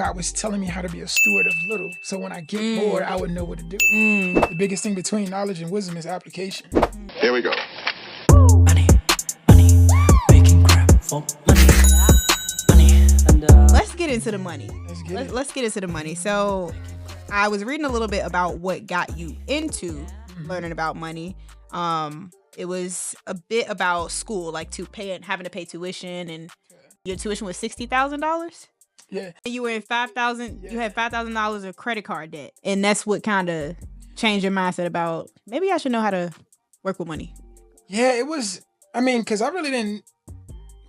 God was telling me how to be a steward of little. So when I get bored, I would know what to do. The biggest thing between knowledge and wisdom is application. Here we go. Money, money, making crap for money, money. And Let's get into the money. Let's get into the money. So I was reading a little bit about what got you into learning about money. It was a bit about school, like having to pay tuition, and your tuition was $60,000. Yeah. You were in $5,000. You had $5,000 of credit card debt, and that's what kind of changed your mindset about maybe I should know how to work with money. Yeah, it was. I mean, because I really didn't.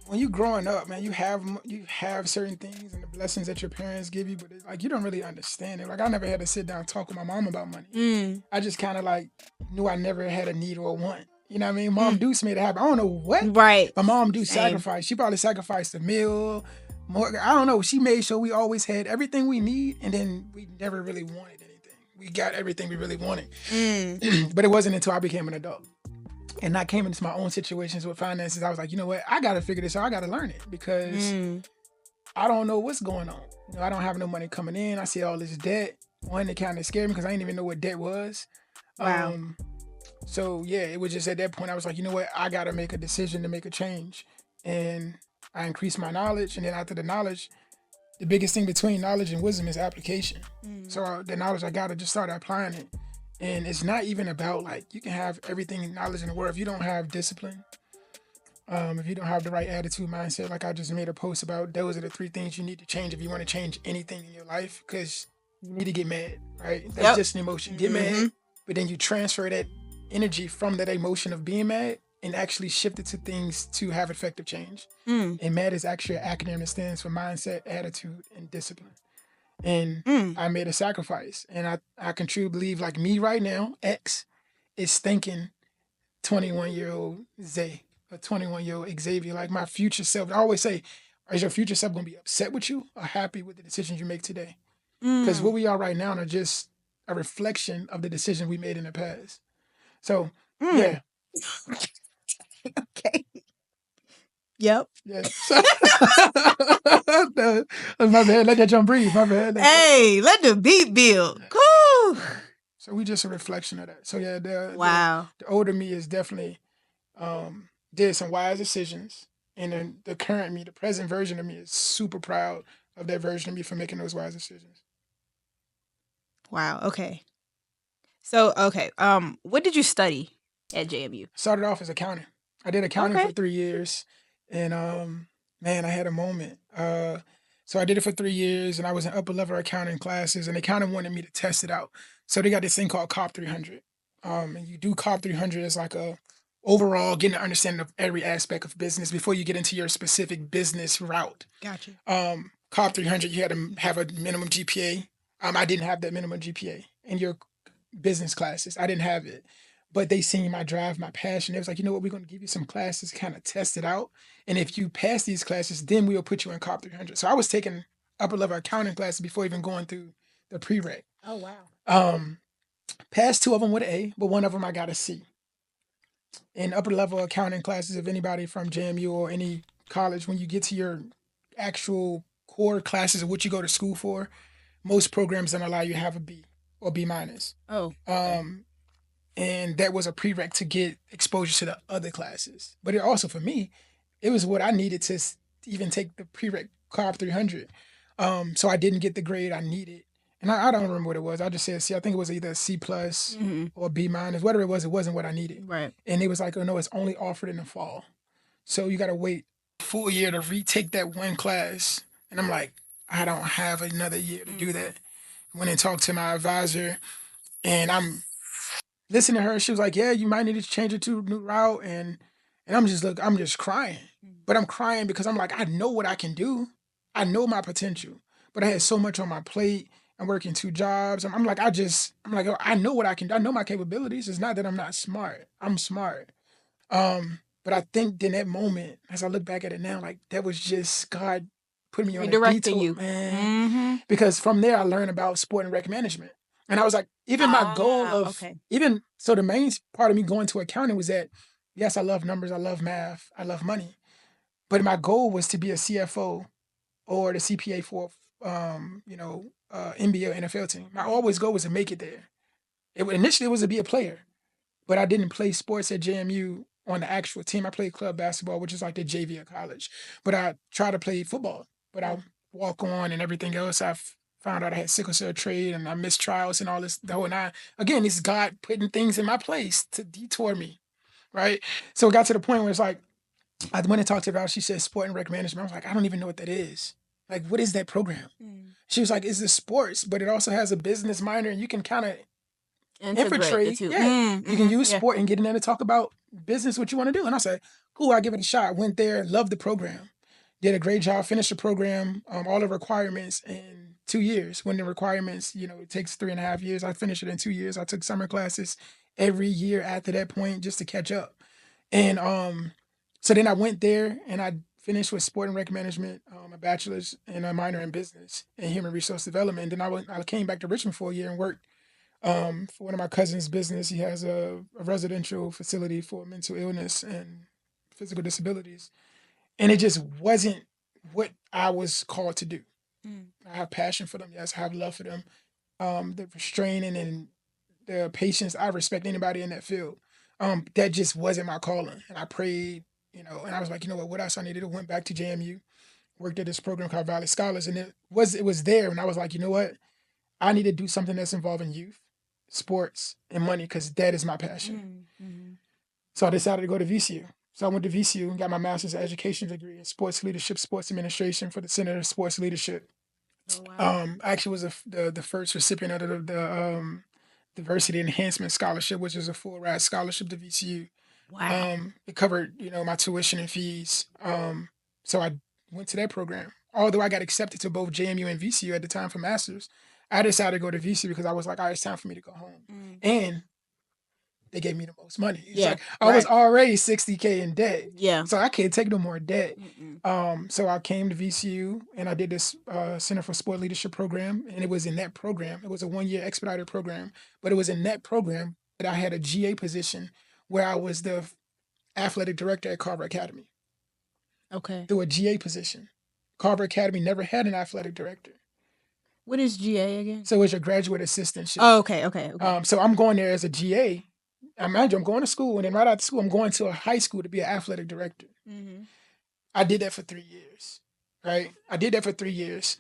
When you growing up, man, you have certain things and the blessings that your parents give you, but it's like you don't really understand it. Like I never had to sit down and talk with my mom about money. I just kind of like knew I never had a need or a want. You know what I mean? Mom Deuce made it happen. I don't know what. Right. But Mom Deuce sacrificed. She probably sacrificed a meal. More, I don't know. She made sure we always had everything we need, and then we never really wanted anything. We got everything we really wanted. But it wasn't until I became an adult. And I came into my own situations with finances. I was like, you know what? I got to figure this out. I got to learn it because I don't know what's going on. You know, I don't have no money coming in. I see all this debt. One, it kind of scared me because I didn't even know what debt was. Wow. So, yeah, it was just at that point, I was like, you know what? I got to make a decision to make a change. And I increased my knowledge. And then after the knowledge, the biggest thing between knowledge and wisdom is application. So the knowledge I got to just start applying it. And it's not even about like, you can have everything knowledge in the world. If you don't have discipline, if you don't have the right attitude, mindset, like I just made a post about, those are the 3 things you need to change if you want to change anything in your life, because you need to get mad, right? That's just an emotion. Get mad, but then you transfer that energy from that emotion of being mad and actually shift it to things to have effective change. And MAD is actually an acronym that stands for mindset, attitude, and discipline. And I made a sacrifice. And I can truly believe, like me right now, X is thinking 21-year-old Zay or 21-year-old Xavia, like my future self. I always say, is your future self going to be upset with you or happy with the decisions you make today? Because what we are right now are just a reflection of the decisions we made in the past. So, yeah. Okay. Yep. Yeah. My bad. Let that jump breathe. My bad. Hey, let the beat build. Woo. So we just a reflection of that. So yeah, Wow. the older me is definitely did some wise decisions. And then the current me, the present version of me is super proud of that version of me for making those wise decisions. Wow. Okay. So, okay. What did you study at JMU? Started off as accounting. I did accounting for 3 years. And man, I had a moment. So I did it for 3 years, and I was in upper level accounting classes, and they kind of wanted me to test it out. So they got this thing called COP 300. And you do COP 300 as like a overall getting an understanding of every aspect of business before you get into your specific business route. Gotcha. COP 300, you had to have a minimum GPA. I didn't have that minimum GPA in your business classes. I didn't have it. But they seen my drive, my passion. They was like, you know what, we're going to give you some classes, kind of test it out. And if you pass these classes, then we'll put you in COP 300. So I was taking upper level accounting classes before even going through the prereq. Oh, wow. Passed 2 of them with an A, but 1 of them I got a C. In upper level accounting classes, if anybody from JMU or any college, when you get to your actual core classes of what you go to school for, most programs don't allow you to have a B or B minus. Oh. And that was a prereq to get exposure to the other classes. But it also, for me, it was what I needed to even take the prereq COP 300. So I didn't get the grade I needed. And I don't remember what it was. I just said C. I think it was either a C plus or B minus. Whatever it wasn't what I needed. Right. And it was like, oh no, it's only offered in the fall. So you got to wait a full year to retake that 1 class. And I'm like, I don't have another year to do that. Went and talked to my advisor, and I'm listening to her. She was like, yeah, you might need to change it to a new route. And I'm just crying. But I'm crying because I'm like, I know what I can do. I know my potential. But I had so much on my plate. I'm working 2 jobs. I'm like, oh, I know what I can do. I know my capabilities. It's not that I'm not smart. I'm smart. But I think in that moment, as I look back at it now, like that was just God putting me on a detour, man. Because from there, I learned about sport and rec management. And I was like, even my goal of, so the main part of me going to accounting was that, yes, I love numbers, I love math, I love money. But my goal was to be a CFO or the CPA for NBA or NFL team. My always goal was to make it there. Initially it was to be a player, but I didn't play sports at JMU on the actual team. I played club basketball, which is like the Xavia college. But I tried to play football, but I walk on and everything else. Found out I had sickle cell trait and I missed trials and all this. And again, it's God putting things in my place to detour me, right? So it got to the point where it's like, I went and talked to her about, she said sport and rec management. I was like, I don't even know what that is. Like, what is that program? She was like, it's the sports, but it also has a business minor and you can kind of infiltrate. Yeah. You can use sport and get in there to talk about business, what you want to do. And I said, cool, I'll give it a shot. Went there, loved the program. Did a great job, finished the program, all the requirements in 2 years. When the requirements, it takes 3.5 years. I finished it in 2 years. I took summer classes every year after that point just to catch up. And so then I went there and I finished with sport and rec management, a bachelor's and a minor in business and human resource development. And then I came back to Richmond for a year and worked for one of my cousin's business. He has a residential facility for mental illness and physical disabilities. And it just wasn't what I was called to do. I have passion for them. Yes, I have love for them. The restraining and the patience. I respect anybody in that field. That just wasn't my calling. And I prayed, and I was like, what else I needed? I went back to JMU, worked at this program called Valley Scholars. And it was there. And I was like, you know what? I need to do something that's involving youth, sports, and money because that is my passion. So I decided to go to VCU. So I went to VCU and got my master's of education degree in sports leadership, sports administration for the Center of Sports Leadership. Oh, wow. I actually was the first recipient of the Diversity Enhancement Scholarship, which is a full ride scholarship to VCU. Wow. It covered, my tuition and fees. So I went to that program. Although I got accepted to both JMU and VCU at the time for masters, I decided to go to VCU because I was like, all right, it's time for me to go home. And they gave me the most money. It's like I was already $60K in debt. Yeah. So I can't take no more debt. So I came to VCU and I did this Center for Sport Leadership program. And it was in that program. It was a 1-year expedited program. But it was in that program that I had a GA position where I was the athletic director at Carver Academy. Okay. Through a GA position. Carver Academy never had an athletic director. What is GA again? So it's your graduate assistantship. Oh, okay. So I'm going there as a GA. Imagine I'm going to school, and then right after school, I'm going to a high school to be an athletic director. I did that for 3 years, right? I did that for 3 years.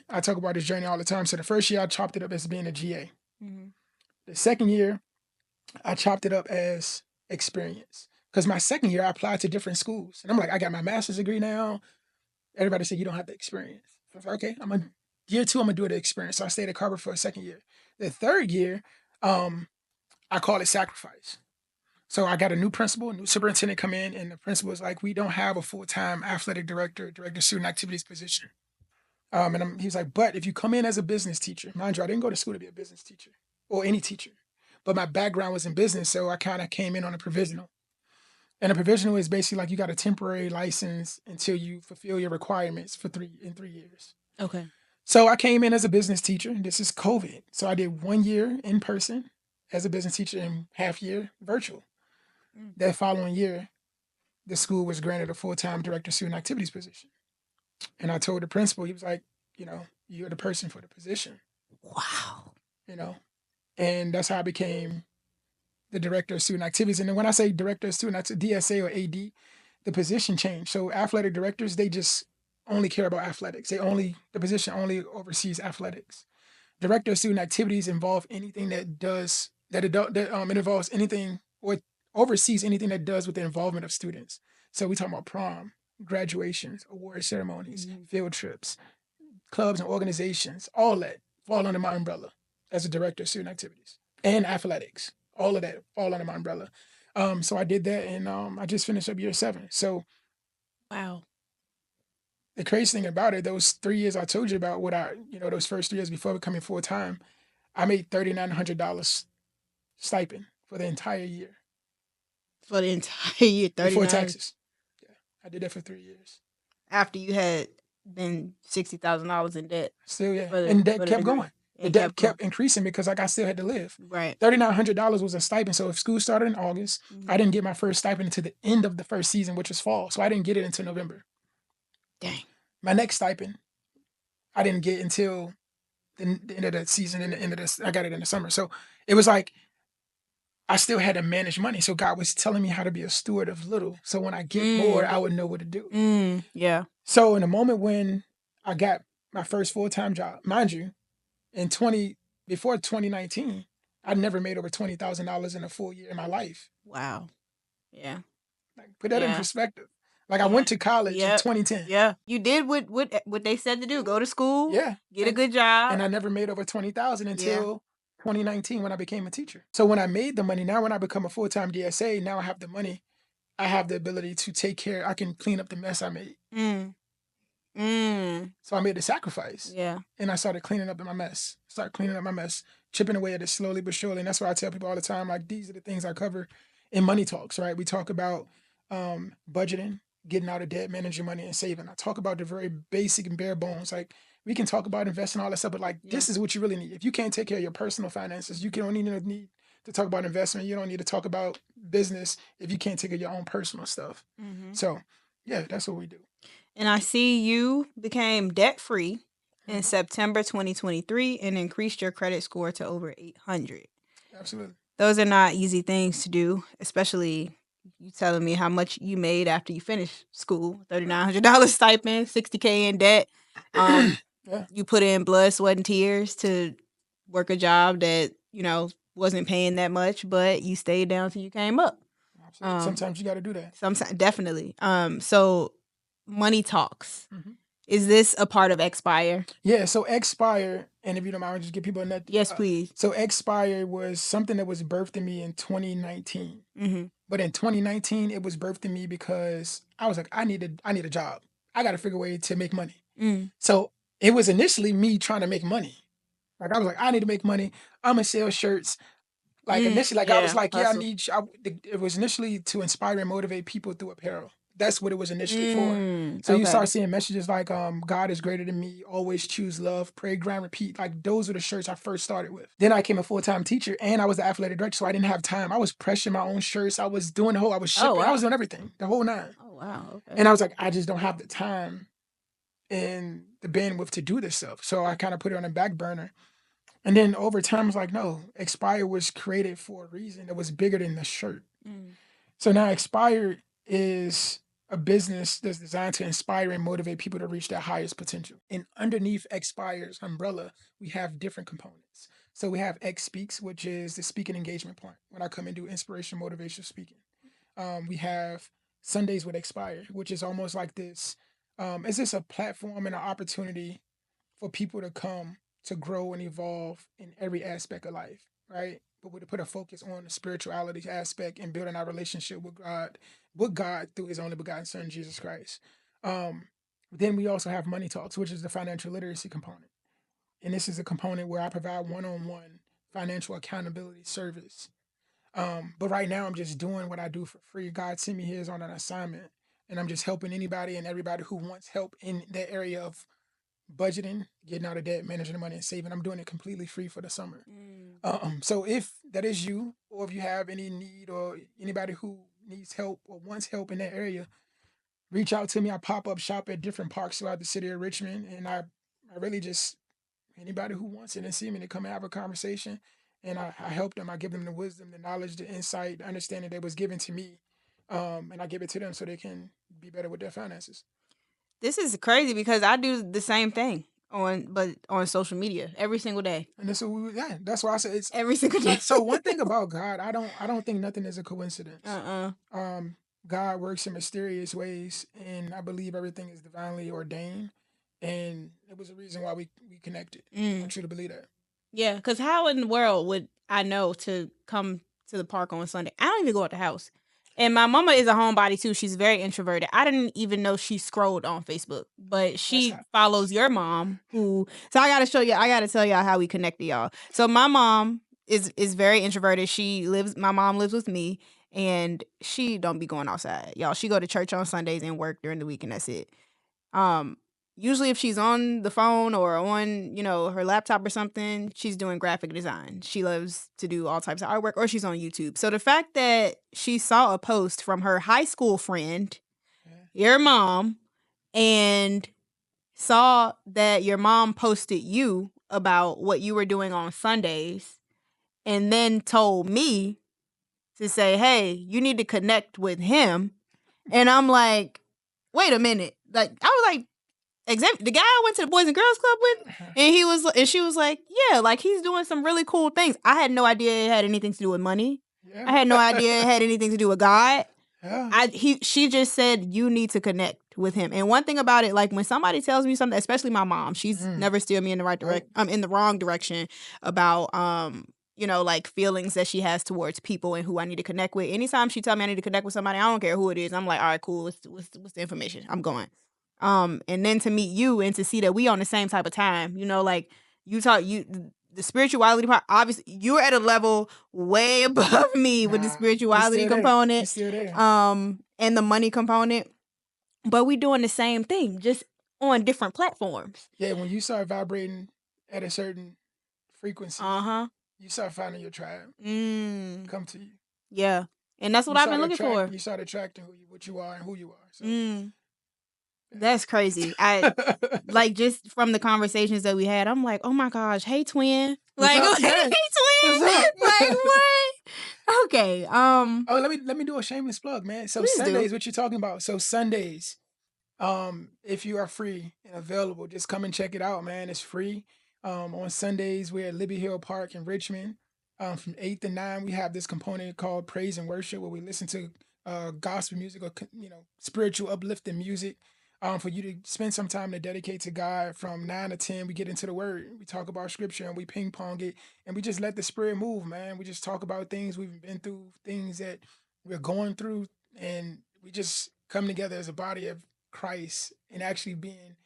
I talk about this journey all the time. So the first year, I chopped it up as being a GA. The second year, I chopped it up as experience. Because my second year, I applied to different schools. And I'm like, I got my master's degree now. Everybody said, you don't have the experience. So I was like, okay, year 2, I'm going to do the experience. So I stayed at Carver for a second year. The third year, I call it sacrifice. So I got a new principal, a new superintendent come in, and the principal was like, we don't have a full-time athletic director of student activities position. He was like, but if you come in as a business teacher, mind you, I didn't go to school to be a business teacher or any teacher, but my background was in business, so I kind of came in on a provisional. And a provisional is basically like you got a temporary license until you fulfill your requirements in 3 years. Okay. So I came in as a business teacher. This is COVID. So I did 1 year in person as a business teacher and half year virtual. That following year, the school was granted a full-time director of student activities position. And I told the principal, he was like, you're the person for the position. Wow. And that's how I became the director of student activities. And then when I say director of student activities, DSA or AD, the position changed. So athletic directors, they just only care about athletics. The position only oversees athletics. Director of student activities involve anything it involves anything or oversees anything that does with the involvement of students. So we talk about prom, graduations, award ceremonies, field trips, clubs and organizations, all that fall under my umbrella as a director of student activities and athletics. All of that fall under my umbrella. So I did that and I just finished up year 7. So wow. The crazy thing about it, those 3 years I told you about, those first 3 years before becoming full-time, I made $3,900 stipend for the entire year. For the entire year, 39. Before taxes. Yeah, I did that for 3 years. After you had been $60,000 in debt. Still, yeah. And debt kept going. The debt kept increasing because I still had to live. Right. $3,900 was a stipend. So if school started in August, I didn't get my first stipend until the end of the first season, which was fall. So I didn't get it until November. Dang. My next stipend I didn't get until the end of the season and the end of this. I got it in the summer. So it was like I still had to manage money. So God was telling me how to be a steward of little. So when I get more, I would know what to do. Yeah. So in the moment when I got my first full-time job, mind you, before 2019, I'd never made over $20,000 in a full year in my life. Wow. Yeah. Like, put that in Yeah. perspective. Like I went to college in Yep. 2010. Yeah. You did what they said to do. Go to school. Yeah. Get a good job. And I never made over 20,000 Yeah. until 2019 when I became a teacher. So when I made the money, now when I become a full-time DSA, now I have the money. I have the ability to take care. I can clean up the mess I made. So I made the sacrifice. Yeah. And I started cleaning up my mess. Chipping away at it slowly but surely. And that's why I tell people all the time, like, these are the things I cover in Money Talks, right? We talk about budgeting, getting out of debt, managing money, and saving. I talk about the very basic and bare bones. Like, we can talk about investing, all that stuff, but like, this is what you really need. If you can't take care of your personal finances, you don't even need to talk about investment. You don't need to talk about business if you can't take care of your own personal stuff. So, yeah, that's what we do. And I see you became debt-free in September 2023 and increased your credit score to over 800. Absolutely. Those are not easy things to do, especially you telling me how much you made after you finished school. $3,900 stipend, $60K in debt. You put in blood, sweat, and tears to work a job that, wasn't paying that much, but you stayed down till you came up. Sometimes you got to do that. Sometimes, definitely. So Money Talks. Is this a part of XPIRE? Yeah, so XPIRE, and if you don't mind, I'll just give people a net. Yes, please. So XPIRE was something that was birthed in me in 2019. But in 2019, it was birthed in me because I was like, I need a job. I got to figure a way to make money. So it was initially me trying to make money. Like I was like, I need to make money. I'm gonna sell shirts. Like initially, I was like, it was initially to inspire and motivate people through apparel. That's what it was initially for. So you start seeing messages like, God is greater than me, always choose love, pray, grind, repeat. Like those are the shirts I first started with. Then I became a full-time teacher and I was the athletic director, so I didn't have time. I was pressing my own shirts. I was doing I was shipping. I was doing everything, the whole nine. Oh, wow. Okay. And I was like, I just don't have the time and the bandwidth to do this stuff. So I kind of put it on the back burner. And then over time, I was like, no, XPIRE was created for a reason that was bigger than the shirt. So now XPIRE is a business that's designed to inspire and motivate people to reach their highest potential. And underneath XPIRE's umbrella, we have different components. So we have X Speaks, which is the speaking engagement part, when I come and do inspirational, motivational speaking. We have Sundays with XPIRE, which is almost like this. It's just a platform and an opportunity for people to come to grow and evolve in every aspect of life, right? But we to put a focus on the spirituality aspect and building our relationship with God through his only begotten son, Jesus Christ. Then we also have Money Talks, which is the financial literacy component. And this is a component where I provide one-on-one financial accountability service. But right now I'm just doing what I do for free. God sent me here on an assignment, and I'm just helping anybody and everybody who wants help in that area of budgeting, getting out of debt, managing the money, and saving. I'm doing it completely free for the summer. So if that is you, or if you have any need, or anybody who needs help or wants help in that area, reach out to me. I pop up shop at different parks throughout the city of Richmond, and I really just, anybody who wants it and see me, to come and have a conversation, and I help them. I give them the wisdom, the knowledge, the insight, the understanding that was given to me, and I give it to them so they can be better with their finances. This is crazy because I do the same thing on social media every single day. And that's why I said it's every single day. So one thing about God, I don't think nothing is a coincidence. God works in mysterious ways, and I believe everything is divinely ordained, and it was a reason why we connected. I truly believe that. Yeah, because how in the world would I know to come to the park on Sunday? I don't even go out the house. And my mama is a homebody too. She's very introverted. I didn't even know she scrolled on Facebook, but she follows your mom. So I gotta show you. I gotta tell y'all how we connected, y'all. So my mom is very introverted. My mom lives with me, and she don't be going outside, y'all. She go to church on Sundays and work during the week, and that's it. Usually if she's on the phone or on, her laptop or something, she's doing graphic design. She loves to do all types of artwork, or she's on YouTube. So the fact that she saw a post from her high school friend, your mom, and saw that your mom posted you about what you were doing on Sundays and then told me to say, hey, you need to connect with him. And I'm like, wait a minute. Like, I was like, the guy I went to the Boys and Girls Club with, and she was like, yeah, like he's doing some really cool things. I had no idea it had anything to do with money. Yeah. I had no idea it had anything to do with God. Yeah. She just said you need to connect with him. And one thing about it, like when somebody tells me something, especially my mom, she's never steered me in the right direction. I'm in the wrong direction about you know, like feelings that she has towards people and who I need to connect with. Anytime she tell me I need to connect with somebody, I don't care who it is. I'm like, all right, cool. What's the information? I'm going. And then to meet you and to see that we on the same type of time, you know, like the spirituality part, obviously you're at a level way above me with the spirituality component, and the money component, but we doing the same thing, just on different platforms. Yeah, when you start vibrating at a certain frequency, you start finding your tribe come to you. Yeah, and that's what I've been looking for. You start attracting what you are and who you are. So. That's crazy. I like just from the conversations that we had, I'm like, oh my gosh, hey twin. Like, hey twin. Like what? Okay. Oh, let me do a shameless plug, man. So Sundays, what you talking about? So Sundays, if you are free and available, just come and check it out, man. It's free. On Sundays, we're at Liberty Hill Park in Richmond. From 8 to 9, we have this component called Praise and Worship, where we listen to gospel music or spiritual uplifting music. For you to spend some time to dedicate to God. From 9 to 10, we get into the Word. We talk about Scripture and we ping pong it, and we just let the Spirit move, man. We just talk about things we've been through, things that we're going through, and we just come together as a body of Christ and actually being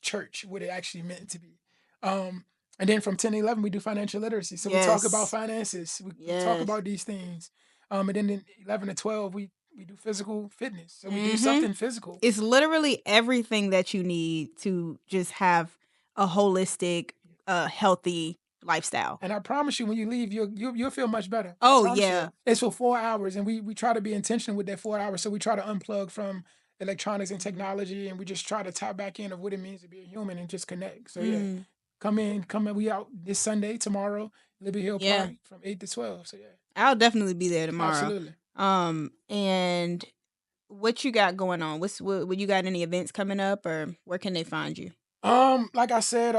church, what it actually meant to be. And then from 10 to 11, we do financial literacy. So we talk about finances. We talk about these things. And then in 11 to 12, we do physical fitness. So we do something physical. It's literally everything that you need to just have a holistic, healthy lifestyle. And I promise you, when you leave, you'll feel much better. Oh, yeah. It's for 4 hours, and we try to be intentional with that 4 hours. So we try to unplug from electronics and technology, and we just try to tap back in of what it means to be a human and just connect. So yeah, come in. We out this Sunday, tomorrow, Liberty Hill Park from 8 to 12. So yeah. I'll definitely be there tomorrow. Absolutely. And what you got going on? What you got, any events coming up, or where can they find you? Like I said,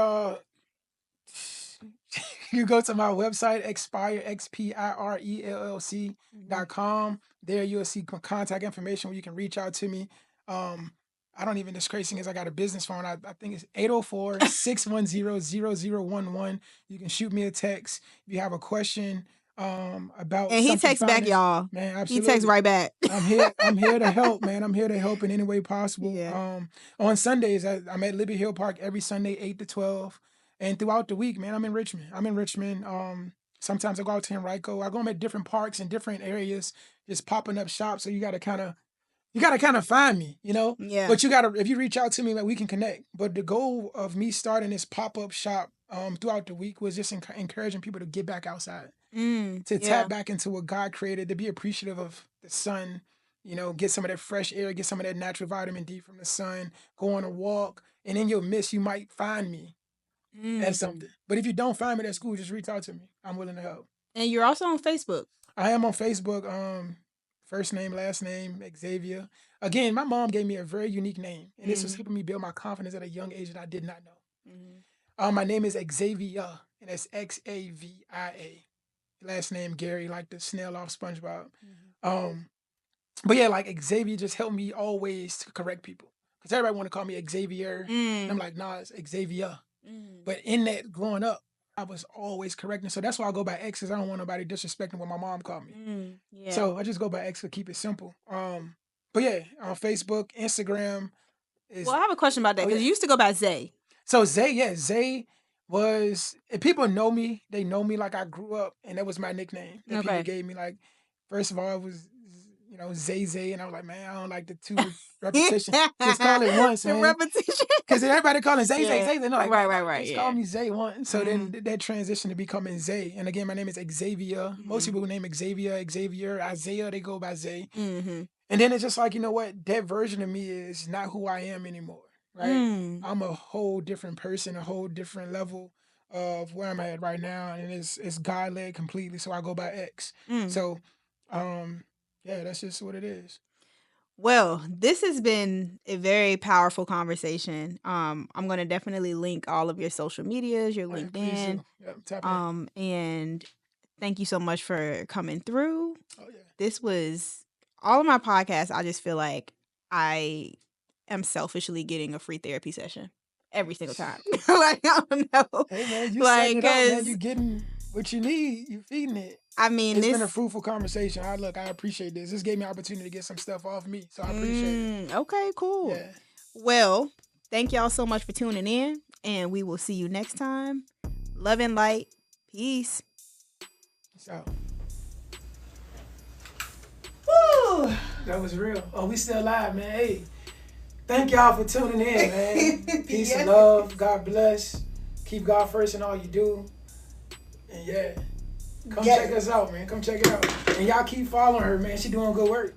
you go to my website, XPIRE, XPIRELLC.com. There you'll see contact information where you can reach out to me. I don't even, this crazy thing is I got a business phone. I think it's 804-610-0011. You can shoot me a text if you have a question about. And he texts back, y'all. Man, absolutely. He texts right back. I'm here to help, man. I'm here to help in any way possible. Yeah. On Sundays, I'm at Liberty Hill Park every Sunday, 8 to 12. And throughout the week, man, I'm in Richmond. Sometimes I go out to Henrico. I go at different parks in different areas, just popping up shops. So you gotta kind of find me, you know? Yeah. But if you reach out to me, like, we can connect. But the goal of me starting this pop-up shop throughout the week was just encouraging people to get back outside, to tap back into what God created, to be appreciative of the sun, get some of that fresh air, get some of that natural vitamin D from the sun, go on a walk, and in your midst, you might find me at something. But if you don't find me at school, just reach out to me. I'm willing to help. And you're also on Facebook. I am on Facebook. First name, last name, Xavia. Again, my mom gave me a very unique name, and this was helping me build my confidence at a young age that I did not know. My name is Xavia, and that's Xavia. Last name Gary, like the snail off SpongeBob. But yeah, like Xavier just helped me always to correct people, because everybody want to call me Xavier, and I'm like, nah, it's Xavia. But in that, growing up, I was always correcting. So that's why I go by X, because I don't want nobody disrespecting what my mom called me. So I just go by X to keep it simple. But yeah, on Facebook, Instagram. Well, I have a question about that, because you used to go by Zay. So Zay was, if people know me, they know me like I grew up, and that was my nickname that people gave me. Like, first of all, it was, Zay, and I was like, man, I don't like the two repetition. Just call it once, man. Repetition. Because everybody calling Zay. They're like, right. Just call me Zay once. So then that transition to becoming Zay. And again, my name is Xavia. Most people name Xavier, Isaiah, they go by Zay. And then it's just like, you know what? That version of me is not who I am anymore. right? I'm a whole different person, a whole different level of where I'm at right now, and it's God led completely. So I go by X. So, yeah, that's just what it is. Well, this has been a very powerful conversation. I'm gonna definitely link all of your social medias, your Oh, yeah, please LinkedIn. do. Yep, tap in. And thank you so much for coming through. Oh yeah. This was all of my podcasts. I just feel like I am selfishly getting a free therapy session every single time. Like, I don't know. Hey man, you Like, setting it up, man. 'cause, You getting what you need. You feeding it. I mean, It's this been a fruitful conversation. I appreciate this. This gave me an opportunity to get some stuff off me, so I appreciate it. Okay, cool. Yeah. Well, thank y'all so much for tuning in, and we will see you next time. Love and light. Peace. Peace out. Woo! That was real. Oh, we still live, man. Hey, thank y'all for tuning in, man. Peace and love. God bless. Keep God first in all you do. And yeah, come check us out, man. Come check it out. And y'all keep following her, man. She doing good work.